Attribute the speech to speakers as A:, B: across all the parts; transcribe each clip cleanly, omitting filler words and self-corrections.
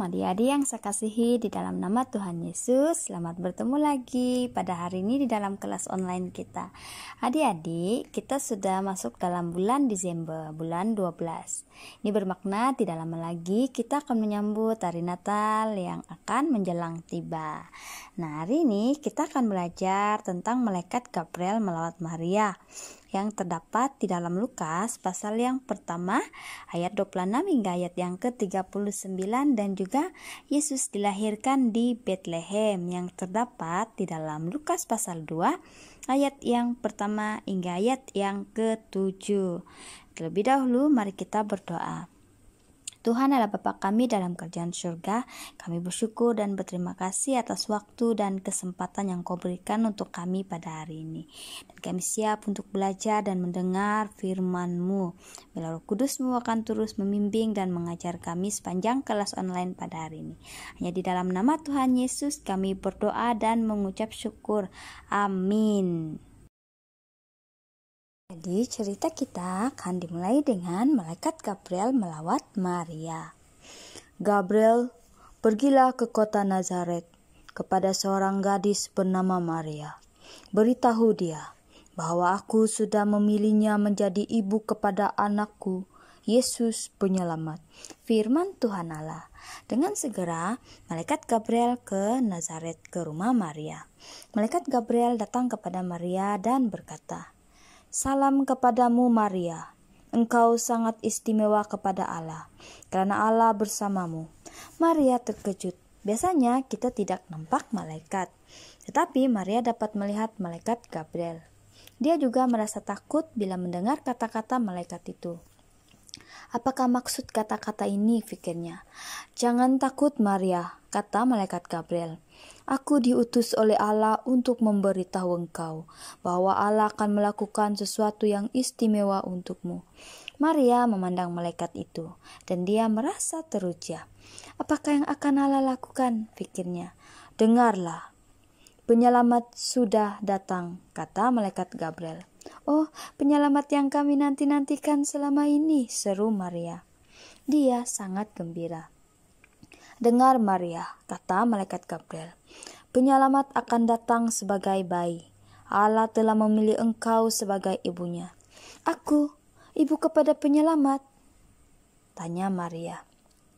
A: adik-adik yang saya kasihi di dalam nama Tuhan Yesus. Selamat bertemu lagi pada hari ini di dalam kelas online kita. Adik-adik, kita sudah masuk dalam bulan Desember, bulan 12. Ini bermakna tidak lama lagi kita akan menyambut hari Natal yang akan menjelang tiba. Nah, hari ini kita akan belajar tentang malaikat Gabriel melawat Maria yang terdapat di dalam Lukas pasal yang pertama ayat 26 hingga ayat yang ke-39, dan juga Yesus dilahirkan di Bethlehem yang terdapat di dalam Lukas pasal 2 ayat yang pertama hingga ayat yang ke-7. Terlebih dahulu mari kita berdoa. Tuhan Allah Bapa kami dalam kerajaan surga, kami bersyukur dan berterima kasih atas waktu dan kesempatan yang Kau berikan untuk kami pada hari ini. Dan kami siap untuk belajar dan mendengar firman-Mu. Bila Roh Kudus-Mu akan terus membimbing dan mengajar kami sepanjang kelas online pada hari ini. Hanya di dalam nama Tuhan Yesus kami berdoa dan mengucap syukur. Amin. Jadi cerita kita akan dimulai dengan malaikat Gabriel melawat Maria. Gabriel, pergilah ke kota Nazaret kepada seorang gadis bernama Maria. Beritahu dia bahwa aku sudah memilihnya menjadi ibu kepada anakku, Yesus Penyelamat. Firman Tuhan Allah. Dengan segera, malaikat Gabriel ke Nazaret ke rumah Maria. Malaikat Gabriel datang kepada Maria dan berkata, "Salam kepadamu Maria, engkau sangat istimewa kepada Allah, karena Allah bersamamu." Maria terkejut. Biasanya kita tidak nampak malaikat, tetapi Maria dapat melihat malaikat Gabriel. Dia juga merasa takut bila mendengar kata-kata malaikat itu. Apakah maksud kata-kata ini, pikirnya. "Jangan takut Maria," kata malaikat Gabriel. "Aku diutus oleh Allah untuk memberitahu engkau bahwa Allah akan melakukan sesuatu yang istimewa untukmu." Maria memandang malaikat itu dan dia merasa teruja. Apakah yang akan Allah lakukan, pikirnya. "Dengarlah, penyelamat sudah datang," kata malaikat Gabriel. "Oh, penyelamat yang kami nanti-nantikan selama ini," seru Maria. Dia sangat gembira. "Dengar Maria," kata malaikat Gabriel. "Penyelamat akan datang sebagai bayi. Allah telah memilih engkau sebagai ibunya." "Aku, ibu kepada penyelamat?" tanya Maria.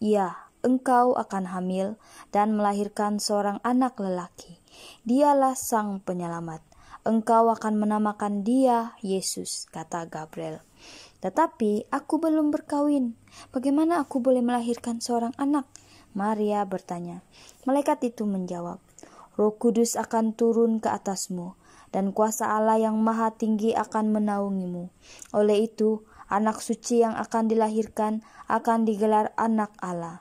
A: "Iya, engkau akan hamil dan melahirkan seorang anak lelaki. Dialah sang penyelamat. Engkau akan menamakan dia Yesus," kata Gabriel. "Tetapi aku belum berkawin. Bagaimana aku boleh melahirkan seorang anak?" Maria bertanya. Malaikat itu menjawab, "Roh Kudus akan turun ke atasmu, dan kuasa Allah yang Maha Tinggi akan menaungimu. Oleh itu, anak suci yang akan dilahirkan akan digelar anak Allah."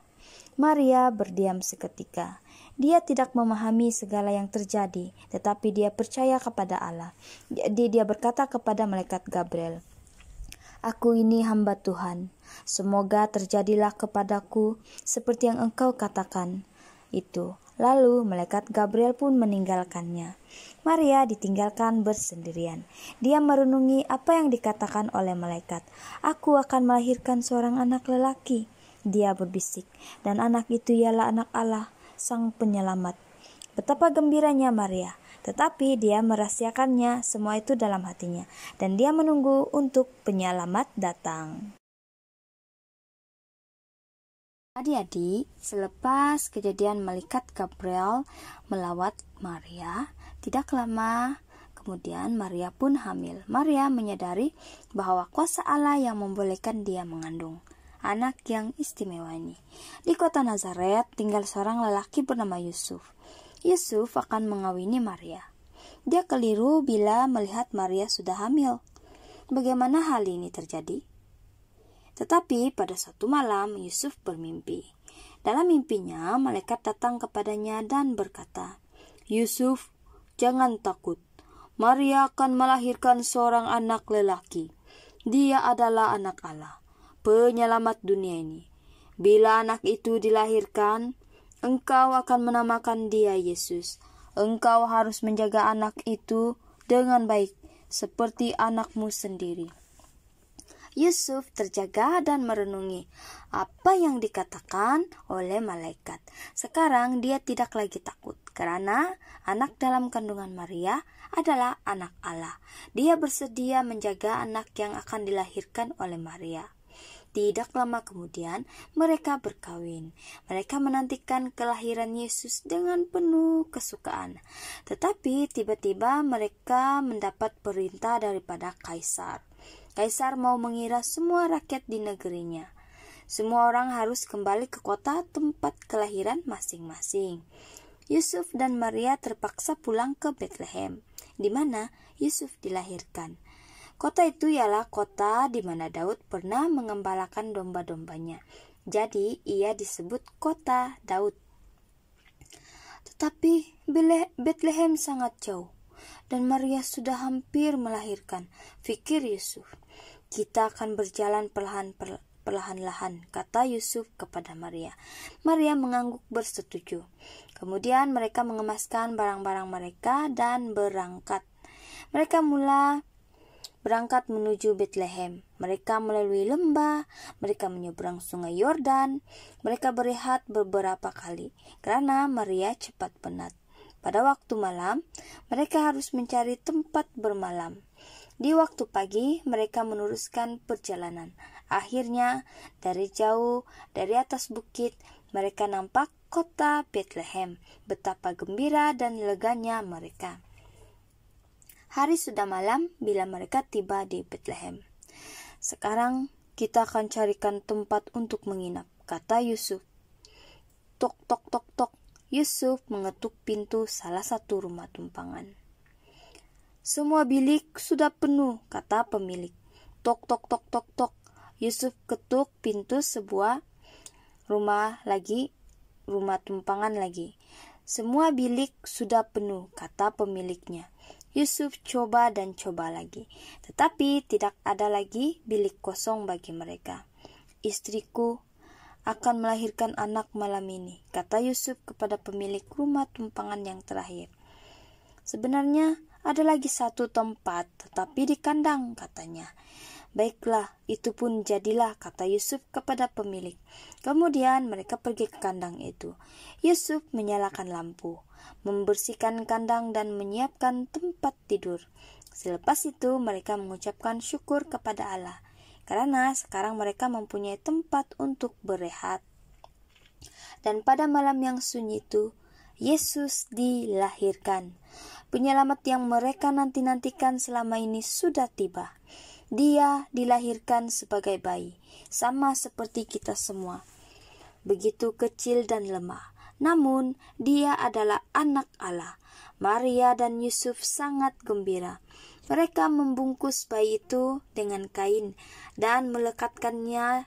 A: Maria berdiam seketika. Dia tidak memahami segala yang terjadi, tetapi dia percaya kepada Allah. Jadi dia berkata kepada malaikat Gabriel, "Aku ini hamba Tuhan. Semoga terjadilah kepadaku seperti yang engkau katakan." Itu. Lalu malaikat Gabriel pun meninggalkannya. Maria ditinggalkan bersendirian. Dia merenungi apa yang dikatakan oleh malaikat. "Aku akan melahirkan seorang anak lelaki," dia berbisik, "dan anak itu ialah anak Allah, Sang Penyelamat." Betapa gembiranya Maria, tetapi dia merahasiakannya semua itu dalam hatinya, dan dia menunggu untuk penyelamat datang. Adik-adik, selepas kejadian malaikat Gabriel melawat Maria, tidak lama kemudian Maria pun hamil. Maria menyadari bahwa kuasa Allah yang membolehkan dia mengandung anak yang istimewa ini. Di kota Nazaret tinggal seorang lelaki bernama Yusuf. Yusuf akan mengawini Maria. Dia keliru bila melihat Maria sudah hamil. Bagaimana hal ini terjadi? Tetapi pada suatu malam Yusuf bermimpi. Dalam mimpinya malaikat datang kepadanya dan berkata, "Yusuf, jangan takut. Maria akan melahirkan seorang anak lelaki. Dia adalah anak Allah, penyelamat dunia ini. Bila anak itu dilahirkan, engkau akan menamakan dia Yesus. Engkau harus menjaga anak itu dengan baik, seperti anakmu sendiri." Yusuf terjaga dan merenungi apa yang dikatakan oleh malaikat. Sekarang dia tidak lagi takut karena anak dalam kandungan Maria adalah anak Allah. Dia bersedia menjaga anak yang akan dilahirkan oleh Maria. Tidak lama kemudian mereka berkawin. Mereka menantikan kelahiran Yesus dengan penuh kesukaan. Tetapi tiba-tiba mereka mendapat perintah daripada Kaisar. Kaisar mau mengira semua rakyat di negerinya. Semua orang harus kembali ke kota tempat kelahiran masing-masing. Yusuf dan Maria terpaksa pulang ke Bethlehem, di mana Yusuf dilahirkan. Kota itu ialah kota di mana Daud pernah mengembalakan domba-dombanya. Jadi ia disebut kota Daud. Tetapi Bethlehem sangat jauh dan Maria sudah hampir melahirkan. Fikir Yusuf, kita akan berjalan perlahan-lahan, kata Yusuf kepada Maria. Maria mengangguk bersetuju. Kemudian mereka mengemaskan barang-barang mereka dan berangkat. Mereka berangkat menuju Bethlehem. Mereka melalui lembah, mereka menyeberang sungai Yordan. Mereka berehat beberapa kali karena Maria cepat penat. Pada waktu malam, mereka harus mencari tempat bermalam. Di waktu pagi, mereka meneruskan perjalanan. Akhirnya, dari jauh, dari atas bukit, mereka nampak kota Bethlehem. Betapa gembira dan leganya mereka. Hari sudah malam bila mereka tiba di Bethlehem. Sekarang kita akan carikan tempat untuk menginap, kata Yusuf. Tok, tok, tok, tok. Yusuf mengetuk pintu salah satu rumah tumpangan. Semua bilik sudah penuh, kata pemilik. Tok, tok, tok, tok, tok. Yusuf ketuk pintu sebuah rumah tumpangan lagi. Semua bilik sudah penuh, kata pemiliknya. Yusuf coba dan coba lagi, tetapi tidak ada lagi bilik kosong bagi mereka. Istriku akan melahirkan anak malam ini, kata Yusuf kepada pemilik rumah tumpangan yang terakhir. Sebenarnya ada lagi satu tempat, tetapi di kandang, katanya. Baiklah, itu pun jadilah, kata Yusuf kepada pemilik. Kemudian mereka pergi ke kandang itu. Yusuf menyalakan lampu, membersihkan kandang dan menyiapkan tempat tidur. Selepas itu mereka mengucapkan syukur kepada Allah, karena sekarang mereka mempunyai tempat untuk berehat. Dan pada malam yang sunyi itu, Yesus dilahirkan. Penyelamat yang mereka nanti-nantikan selama ini sudah tiba. Dia dilahirkan sebagai bayi, sama seperti kita semua. Begitu kecil dan lemah, namun dia adalah anak Allah. Maria dan Yusuf sangat gembira. Mereka membungkus bayi itu dengan kain dan meletakkannya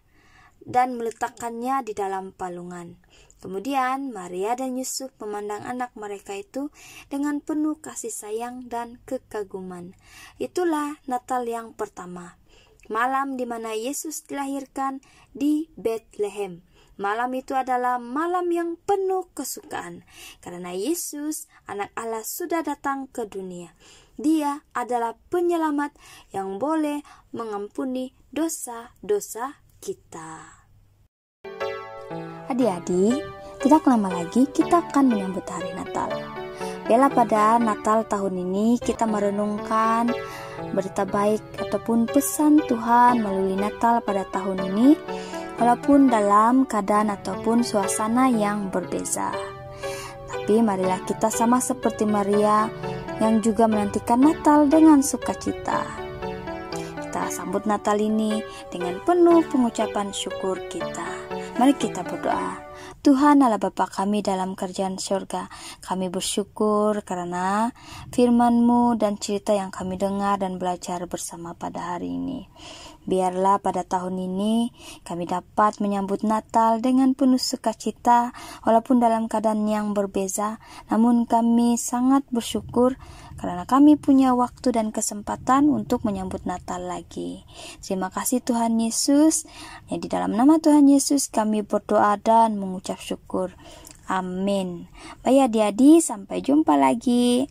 A: di dalam palungan. Kemudian Maria dan Yusuf memandang anak mereka itu dengan penuh kasih sayang dan kekaguman. Itulah Natal yang pertama, malam di mana Yesus dilahirkan di Bethlehem. Malam itu adalah malam yang penuh kesukaan, karena Yesus, anak Allah, sudah datang ke dunia. Dia adalah penyelamat yang boleh mengampuni dosa-dosa kita. Adik-adik, tidak lama lagi kita akan menyambut hari Natal. Bila pada Natal tahun ini kita merenungkan berita baik ataupun pesan Tuhan melalui Natal pada tahun ini, walaupun dalam keadaan ataupun suasana yang berbeza. Tapi marilah kita sama seperti Maria yang juga menantikan Natal dengan sukacita. Kita sambut Natal ini dengan penuh pengucapan syukur kita. Mari kita berdoa. Tuhan Allah Bapa kami dalam kerajaan surga, kami bersyukur karena firman-Mu dan cerita yang kami dengar dan belajar bersama pada hari ini. Biarlah pada tahun ini kami dapat menyambut Natal dengan penuh sukacita, walaupun dalam keadaan yang berbeza, namun kami sangat bersyukur karena kami punya waktu dan kesempatan untuk menyambut Natal lagi. Terima kasih Tuhan Yesus. Di dalam nama Tuhan Yesus kami berdoa dan mengucap syukur. Amin. Baik adik-adik, sampai jumpa lagi.